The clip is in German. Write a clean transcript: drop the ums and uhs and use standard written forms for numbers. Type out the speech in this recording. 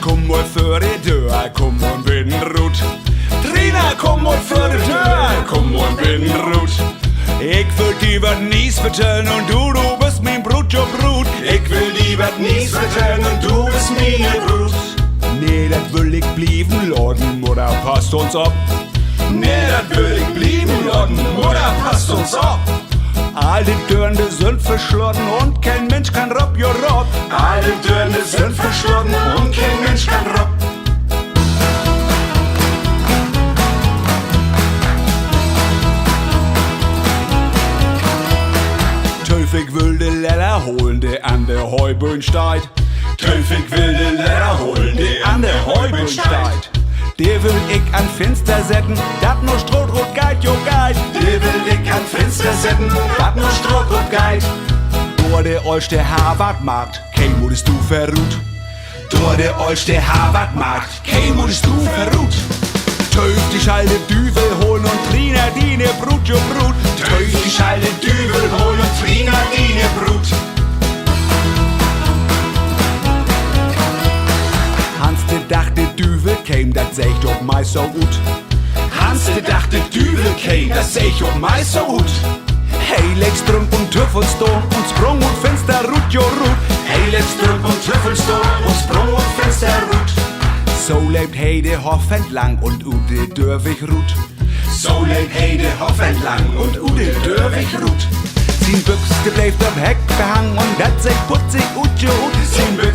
kom mal für die Tür, komm und bin rut. Trina, komm mal für die Tür, komm und bin rut. Ich will dir wat nies vertellen und du bist mein Brut, ja Brut. Ich will dir wat nies vertellen und du bist meine Brut. Nee, dat will ich blieben, Lorden, Mutter, passt uns ab. Nee, dat will ich blieben, Lorden, Mutter, passt uns ab. All die Türen, die sind verschlossen und kein Mensch kann rob, ja rob. All die Türen, die sind verschlossen und kein Mensch kann rob. Töfig will de Leder holen, der an der Heubühn steigt. Töfig will de Leder holen, der an der Heubühn steigt. Der will ich an Fenster setzen, dat nur Strohrot geit, jo geit. Der will ich an Fenster setzen, dat nur Strohrot geit. Door der olste Harvardmarkt, kein wurdest du verruht. Door der olste Harvardmarkt, kein wurdest du verruht. Töf die Schalde Düvel holen und Trina Dine Brut, jo Brut. Töf die Schalde Düvel holen und Trina Dine Brut. Hans de dachte Düvel käm, dat seh ich doch mei so gut. Hans de dachte Düvel käm, dat seh ich doch mei so gut. Hey, Legstrump und Tüffelstone und Sprung und Fenster Rut, jo Rut. Hey, Legstrump und Tüffelstone und Sprung und Fenster Rut. So lebt Heide Hoff entlang und Ude Dörwig ruht. So lebt Heide Hoff entlang und Ude Dörwig ruht. Sein Büchste bleibt am Heck behangen und dat sich putzig ut jo ut.